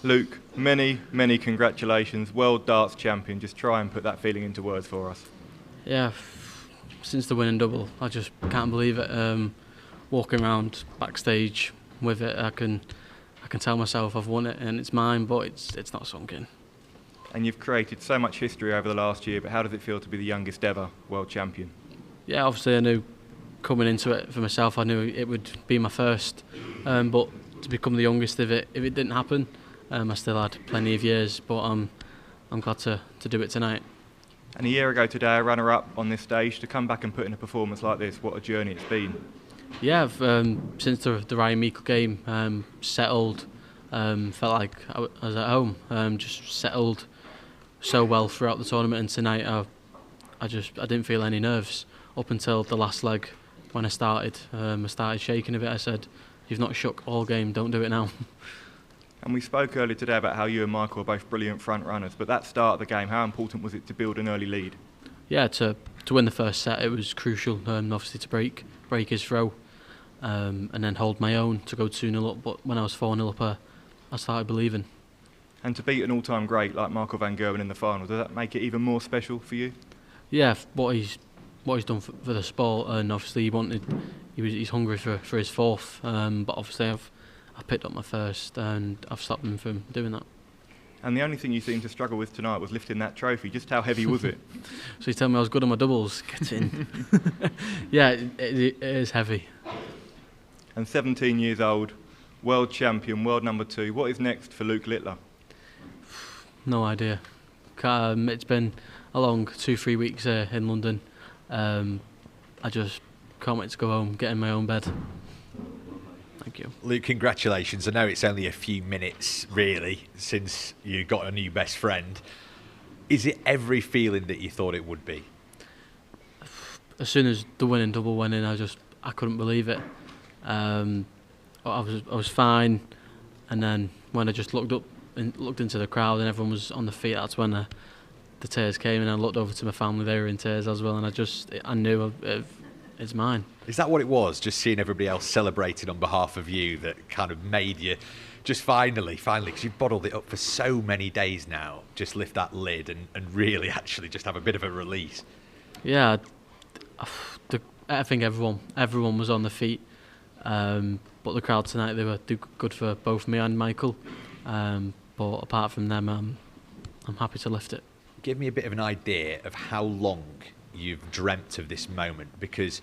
Luke, many congratulations. World Darts Champion. Just try and put that feeling into words for us. Yeah, since the winning double, I just can't believe it. Walking around backstage with it, I can tell myself I've won it and it's mine, but it's not sunk in. And you've created so much history over the last year, but how does it feel to be the youngest ever world champion? Yeah, obviously I knew coming into it for myself, I knew it would be my first, but to become the youngest if it didn't happen, I still had plenty of years, but I'm glad to do it tonight. And a year ago today, a runner-up on this stage, to come back and put in a performance like this, what a journey it's been. Yeah, I've, since the Ryan Meikle game, settled, felt like I was at home, just settled so well throughout the tournament, and tonight I didn't feel any nerves up until the last leg when I started shaking a bit. I said, "You've not shook all game, don't do it now." And we spoke earlier today about how you and Michael are both brilliant front runners, but that start of the game, how important was it to build an early lead? Yeah, to win the first set, it was crucial, obviously to break his throw, and then hold my own to go 2-0 up. But when I was 4-0 up, I started believing. And to beat an all-time great like Michael van Gerwen in the final, does that make it even more special for you? Yeah, what he's done for the sport, and obviously he's hungry for his fourth. But obviously I picked up my first, and I've stopped him from doing that. And the only thing you seemed to struggle with tonight was lifting that trophy. Just how heavy was it? So you tell me I was good on my doubles. Get in. Yeah, it is heavy. And 17 years old, world champion, world number 2. What is next for LukeLittler? No idea. It's been a long 2-3 weeks here in London. I just can't wait to go home, get in my own bed. Thank you. Luke, congratulations. I know it's only a few minutes, really, since you got a new best friend. Is it every feeling that you thought it would be? As soon as the winning double went in, I couldn't believe it. I was fine, and then when I just looked up and looked into the crowd and everyone was on the feet, that's when the tears came, and I looked over to my family, they were in tears as well, and I knew it's mine. Is that what it was, just seeing everybody else celebrating on behalf of you, that kind of made you just finally, because you've bottled it up for so many days now, just lift that lid and really actually just have a bit of a release? Yeah, I think everyone was on the feet, but the crowd tonight, they were good for both me and Michael, but apart from them, I'm happy to lift it. Give me a bit of an idea of how long you've dreamt of this moment, because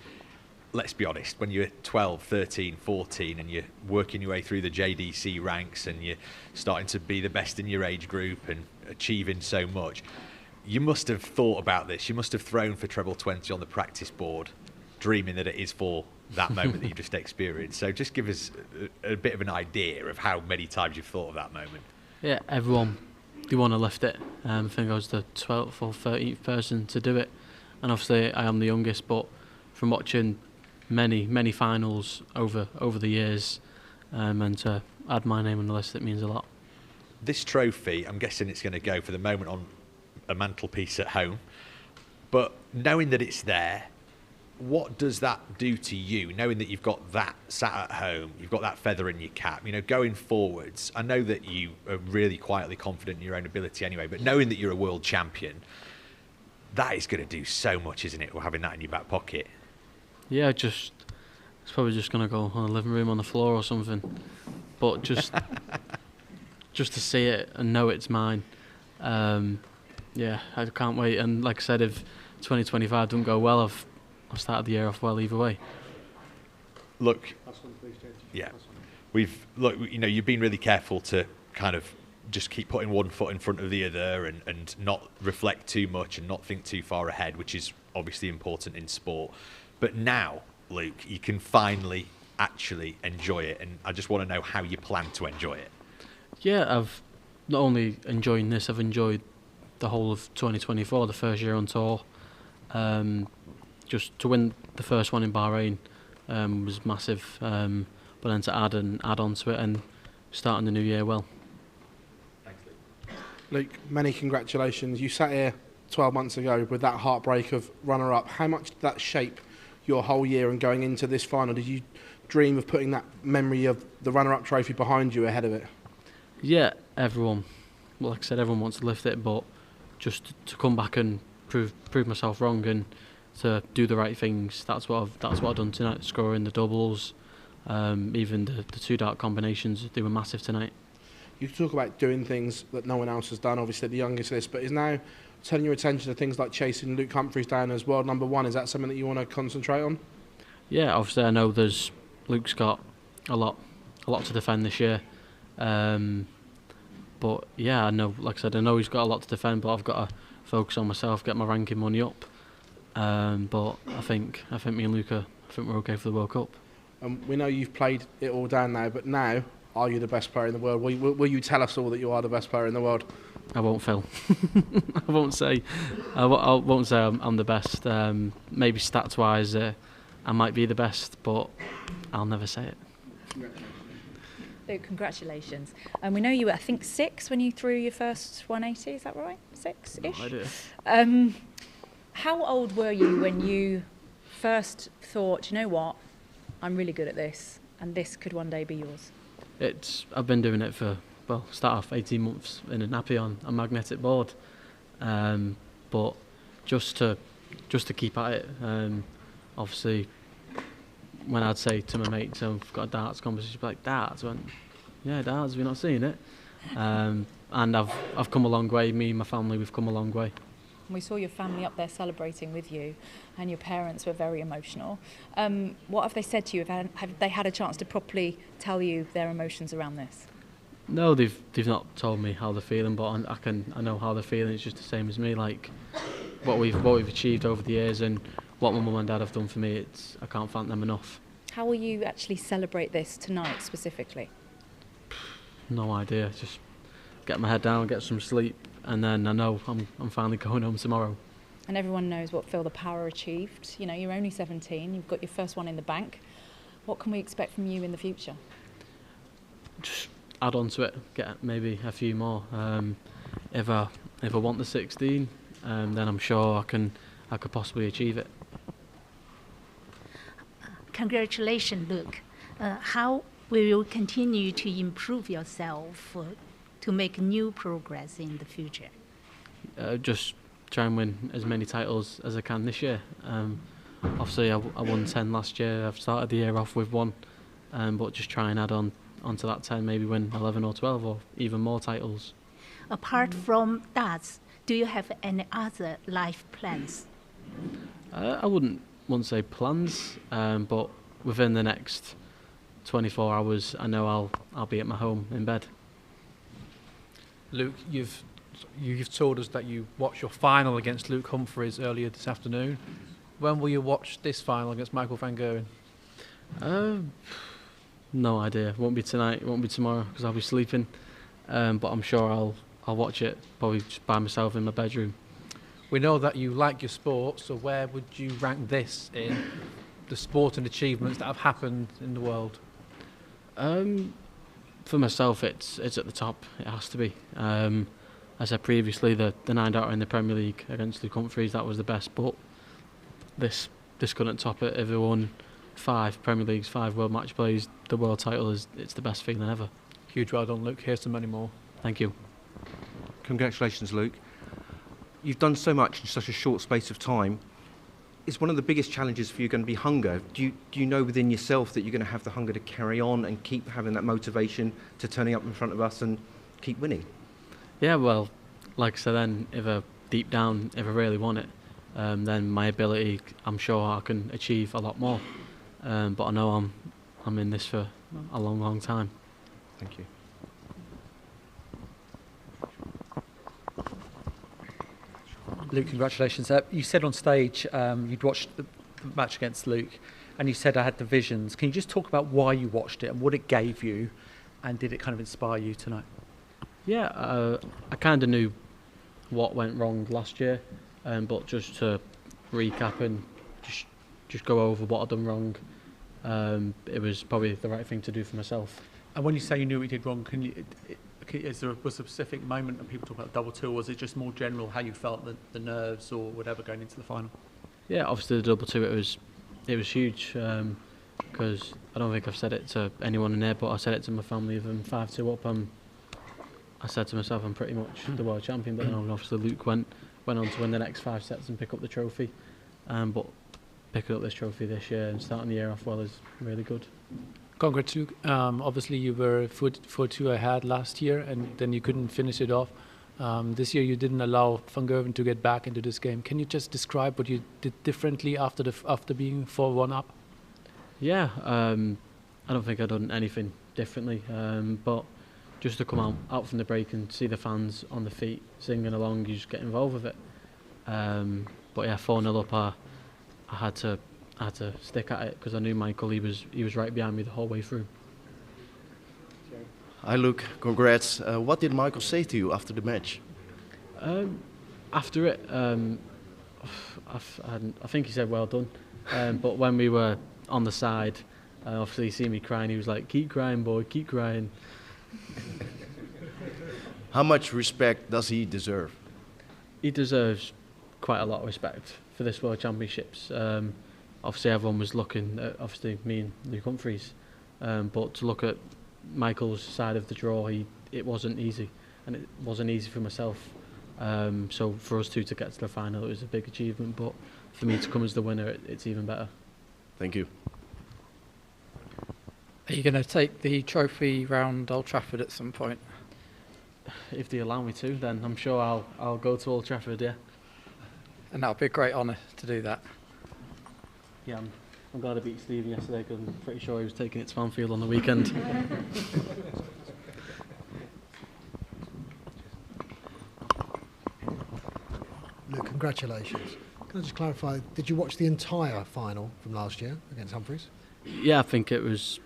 let's be honest, when you're 12, 13, 14 and you're working your way through the JDC ranks and you're starting to be the best in your age group and achieving so much, you must have thought about this. You must have thrown for treble 20 on the practice board, dreaming that it is for that moment that you just experienced. So just give us a bit of an idea of how many times you've thought of that moment. Yeah, everyone, they want to lift it. I think I was the 12th or 13th person to do it, and obviously I am the youngest, but from watching many finals over the years, and to add my name on the list, it means a lot. This trophy, I'm guessing it's going to go for the moment on a mantelpiece at home, but knowing that it's there, what does that do to you, knowing that you've got that sat at home, you've got that feather in your cap, going forwards? I know that you are really quietly confident in your own ability anyway, but knowing that you're a world champion, that is going to do so much, isn't it, having that in your back pocket? Yeah, it's probably just going to go on the living room on the floor or something, but just to see it and know it's mine, yeah, I can't wait. And like I said, if 2025 doesn't go well, I've started the year off well either way. Look, yeah, you've been really careful to kind of just keep putting one foot in front of the other and not reflect too much and not think too far ahead, which is obviously important in sport. But now, Luke, you can finally actually enjoy it, and I just want to know how you plan to enjoy it. Yeah, I've not only enjoying this, I've enjoyed the whole of 2024, the first year on tour. Just to win the first one in Bahrain was massive, but then to add on to it and starting the new year well. Thanks, Luke. Luke, many congratulations. You sat here 12 months ago with that heartbreak of runner-up. How much did that shape your whole year and going into this final? Did you dream of putting that memory of the runner-up trophy behind you ahead of it? Yeah, everyone. Well, like I said, everyone wants to lift it, but just to come back and prove myself wrong and to do the right things. That's what I've done tonight. Scoring the doubles, even the two dart combinations. They were massive tonight. You talk about doing things that no one else has done, obviously the youngest list, but is now turning your attention to things like chasing Luke Humphries down as world number one. Is that something that you want to concentrate on? Yeah, obviously I know Luke's got a lot to defend this year. But yeah, I know, like I said, I know he's got a lot to defend, but I've got to focus on myself, get my ranking money up. But I think me and Luca, we're okay for the World Cup. We know you've played it all down now, but now, are you the best player in the world? Will you tell us all that you are the best player in the world? I won't, Phil. I won't say I'm the best. Maybe stats-wise, I might be the best, but I'll never say it. Luke, congratulations. We know you were, I think, 6 when you threw your first 180, is that right? 6-ish? I do. How old were you when you first thought, you know what, I'm really good at this, and this could one day be yours? I've been doing it for, well, start off 18 months in a nappy on a magnetic board. But just to keep at it, obviously, when I'd say to my mates, I've got a darts competition, she'd be like, darts? I went, yeah, darts, have you not seen it? And I've come a long way. Me and my family, we've come a long way. We saw your family up there celebrating with you, and your parents were very emotional. What have they said to you? Have they had a chance to properly tell you their emotions around this? No, they've not told me how they're feeling, but I know how they're feeling. It's just the same as me. Like what we've achieved over the years and what my mum and dad have done for me. I can't thank them enough. How will you actually celebrate this tonight specifically? No idea. Just get my head down, get some sleep, and then I know I'm finally going home tomorrow. And everyone knows what Phil the Power achieved. You know, you're only 17. You've got your first one in the bank. What can we expect from you in the future? Just add on to it, get maybe a few more. If I want the 16, then I'm sure I could possibly achieve it. Congratulations, Luke. How will you continue to improve yourself to make new progress in the future? Just try and win as many titles as I can this year. Obviously, I won 10 last year. I've started the year off with 1, but just try and add onto that 10, maybe win 11 or 12 or even more titles. Apart from darts, do you have any other life plans? I wouldn't say plans, but within the next 24 hours, I know I'll be at my home in bed. Luke, you've told us that you watched your final against Luke Humphries earlier this afternoon. When will you watch this final against Michael van Gerwen? No idea. It won't be tonight. It won't be tomorrow because I'll be sleeping. But I'm sure I'll watch it probably just by myself in my bedroom. We know that you like your sport, so where would you rank this in the sport and achievements that have happened in the world? For myself, it's at the top. It has to be. As I said previously, the 9-darter in the Premier League against Luke Humphries, that was the best. But this couldn't top it. If we won 5 Premier Leagues, 5 World Match Plays, the world title it's the best feeling ever. Huge well done, Luke. Here's to many more. Thank you. Congratulations, Luke. You've done so much in such a short space of time. Is one of the biggest challenges for you going to be hunger? Do you know within yourself that you're going to have the hunger to carry on and keep having that motivation to turning up in front of us and keep winning? Yeah, well, like I said then, if I really want it, then my ability, I'm sure I can achieve a lot more. But I know I'm in this for a long, long time. Thank you. Luke, congratulations. You said on stage you'd watched the match against Luke, and you said I had the visions. Can you just talk about why you watched it and what it gave you, and did it kind of inspire you tonight? Yeah, I kind of knew what went wrong last year, but just to recap and just go over what I'd done wrong, it was probably the right thing to do for myself. And when you say you knew what you did wrong, was there a specific moment when people talk about double two, or was it just more general how you felt, the nerves or whatever going into the final? Yeah, obviously the double two, it was huge because I don't think I've said it to anyone in there, but I said it to my family. If I'm 5-2 up, I said to myself, I'm pretty much the world champion. But then obviously Luke went on to win the next 5 sets and pick up the trophy. But picking up this trophy this year and starting the year off well is really good. Congrats, Luke. Obviously, you were 4-2 ahead last year, and then you couldn't finish it off. This year, you didn't allow Van Gerwen to get back into this game. Can you just describe what you did differently after being 4-1 up? Yeah, I don't think I've done anything differently, but just to come out from the break and see the fans on the feet singing along, you just get involved with it. But yeah, 4-0 up, I had to stick at it because I knew Michael. He was right behind me the whole way through. Hi Luke, congrats. What did Michael say to you after the match? After it, I think he said well done. But when we were on the side, obviously he seen me crying. He was like, "Keep crying, boy, keep crying." How much respect does he deserve? He deserves quite a lot of respect for this World Championships. Obviously everyone was looking at obviously me and Luke Humphries, but to look at Michael's side of the draw, it wasn't easy, and it wasn't easy for myself. So for us two to get to the final, it was a big achievement. But for me to come as the winner, it's even better. Thank you. Are you going to take the trophy round Old Trafford at some point? If they allow me to, then I'm sure I'll go to Old Trafford. Yeah. And that would be a great honour to do that. Yeah, I'm glad I beat Stephen yesterday because I'm pretty sure he was taking it to Anfield on the weekend. Luke, congratulations. Can I just clarify, did you watch the entire final from last year against Humphries? Yeah, I think there was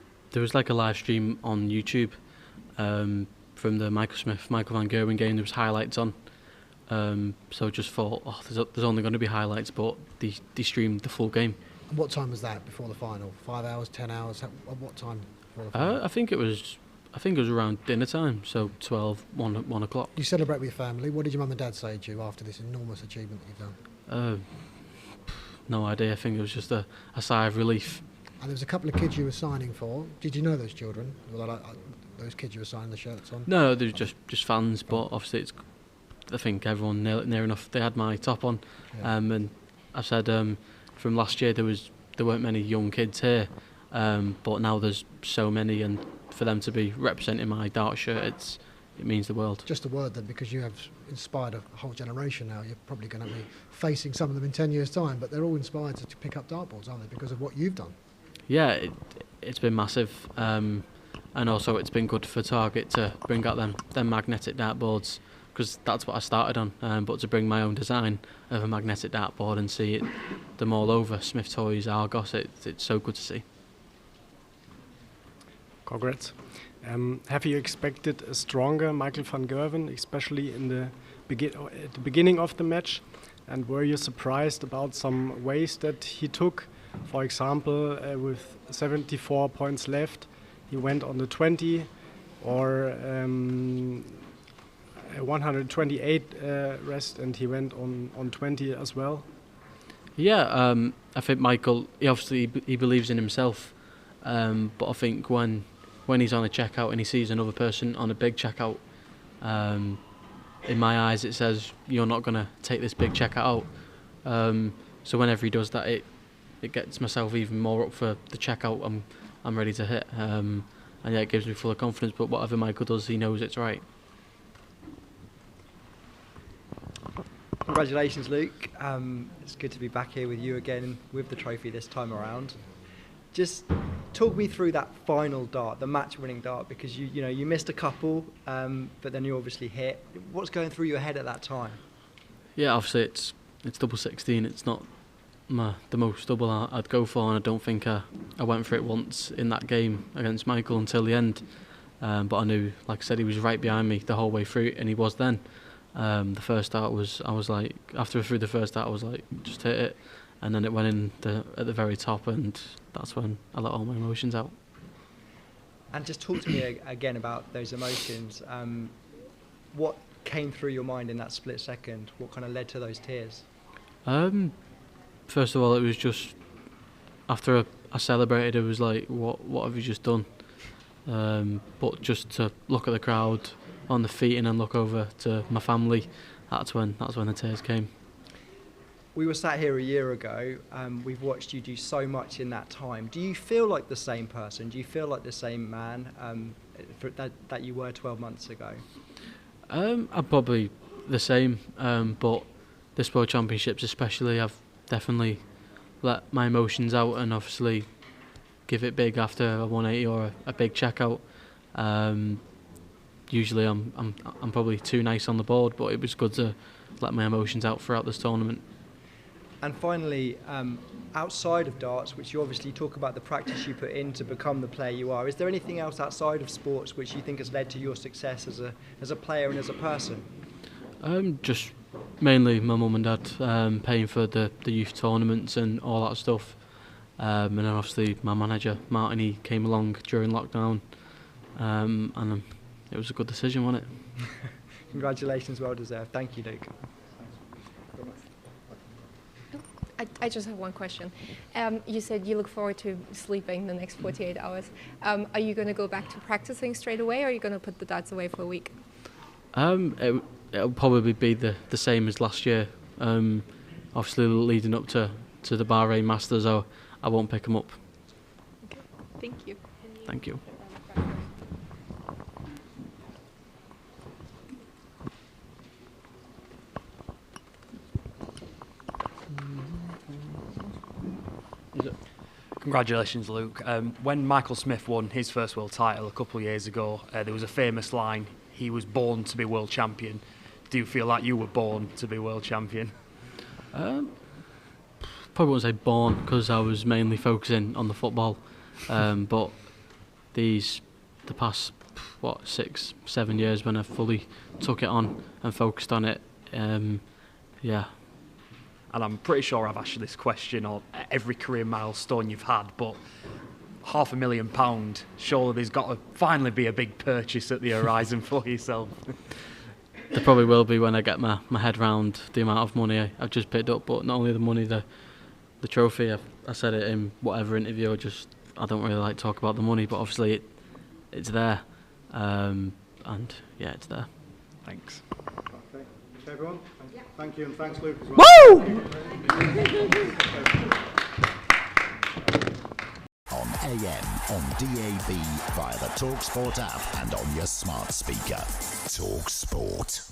like a live stream on YouTube from the Michael Van Gerwen game. There was highlights on. So just thought, there's only going to be highlights, but they streamed the full game. And what time was that before the final? 5 hours, 10 hours? At what time before the final? I think it was around dinner time, so 12, 1 o'clock. You celebrate with your family. What did your mum and dad say to you after this enormous achievement that you've done? No idea. I think it was just a sigh of relief. And there was a couple of kids you were signing for. Did you know those children? Those kids you were signing the shirts on? No, they were just fans, but obviously I think everyone near enough. They had my top on, and I said from last year there weren't many young kids here, but now there's so many, and for them to be representing my dart shirt, it means the world. Just a word then, because you have inspired a whole generation now. You're probably going to be facing some of them in 10 years' time, but they're all inspired to pick up dartboards, aren't they, because of what you've done? Yeah, it's been massive, and also it's been good for Target to bring out them magnetic dartboards, because that's what I started on, but to bring my own design of a magnetic dartboard and see them all over Smith Toys, Argos, it's so good to see. Congrats. Have you expected a stronger Michael van Gerwen, especially at the beginning of the match? And were you surprised about some ways that he took? For example, with 74 points left, he went on the 20, or 128 rest, and he went on 20 as well. Yeah, I think Michael, he believes in himself, but I think when he's on a checkout and he sees another person on a big checkout, in my eyes it says you're not going to take this big checkout out. So whenever he does that, it gets myself even more up for the checkout I'm ready to hit, and yeah, it gives me full of confidence. But whatever Michael does, he knows it's right. Congratulations, Luke. It's good to be back here with you again with the trophy this time around. Just talk me through that final dart, the match-winning dart, because you missed a couple, but then you obviously hit. What's going through your head at that time? Yeah, obviously it's double 16. It's not the most double I'd go for, and I don't think I went for it once in that game against Michael until the end. But I knew, like I said, he was right behind me the whole way through, and he was then. The first dart I was like, after I threw the first dart, I was like, just hit it, and then it went in at the very top, and that's when I let all my emotions out. And just talk to me again about those emotions. What came through your mind in that split second? What kind of led to those tears? First of all, it was just after I celebrated, it was like, what have you just done? But just to look at the crowd on the feet and then look over to my family, that's when the tears came. We were sat here a year ago. We've watched you do so much in that time. Do you feel like the same person? Do you feel like the same man that you were 12 months ago? I'm probably the same, but this World Championships especially, I've definitely let my emotions out and obviously give it big after a 180 or a big checkout. Usually I'm probably too nice on the board, but it was good to let my emotions out throughout this tournament. And finally, outside of darts, which you obviously talk about the practice you put in to become the player you are, is there anything else outside of sports which you think has led to your success as a player and as a person? Just mainly my mum and dad paying for the youth tournaments and all that stuff. And then obviously my manager, Martin, he came along during lockdown, and it was a good decision, wasn't it? Congratulations, well deserved. Thank you, Luke. I just have one question. You said you look forward to sleeping the next 48 hours. Are you going to go back to practicing straight away, or are you going to put the darts away for a week? It'll probably be the same as last year. Obviously, leading up to the Bahrain Masters, I won't pick them up. Okay. Thank you. Thank you. Congratulations, Luke. When Michael Smith won his first world title a couple of years ago, there was a famous line, he was born to be world champion. Do you feel like you were born to be world champion? Probably wouldn't say born, because I was mainly focusing on the football. But the past 6-7 years when I fully took it on and focused on it, yeah. And I'm pretty sure I've asked you this question on every career milestone you've had, but £500,000, surely there's got to finally be a big purchase at the horizon for yourself. There probably will be when I get my head round the amount of money I've just picked up, but not only the money, the trophy. I said it in whatever interview, I don't really like to talk about the money, but obviously it's there, and yeah, it's there. Thanks. Okay, everyone. Thank you, and thanks, Luke, as well. Woo! On AM, on DAB, via the talkSPORT app, and on your smart speaker. talkSPORT.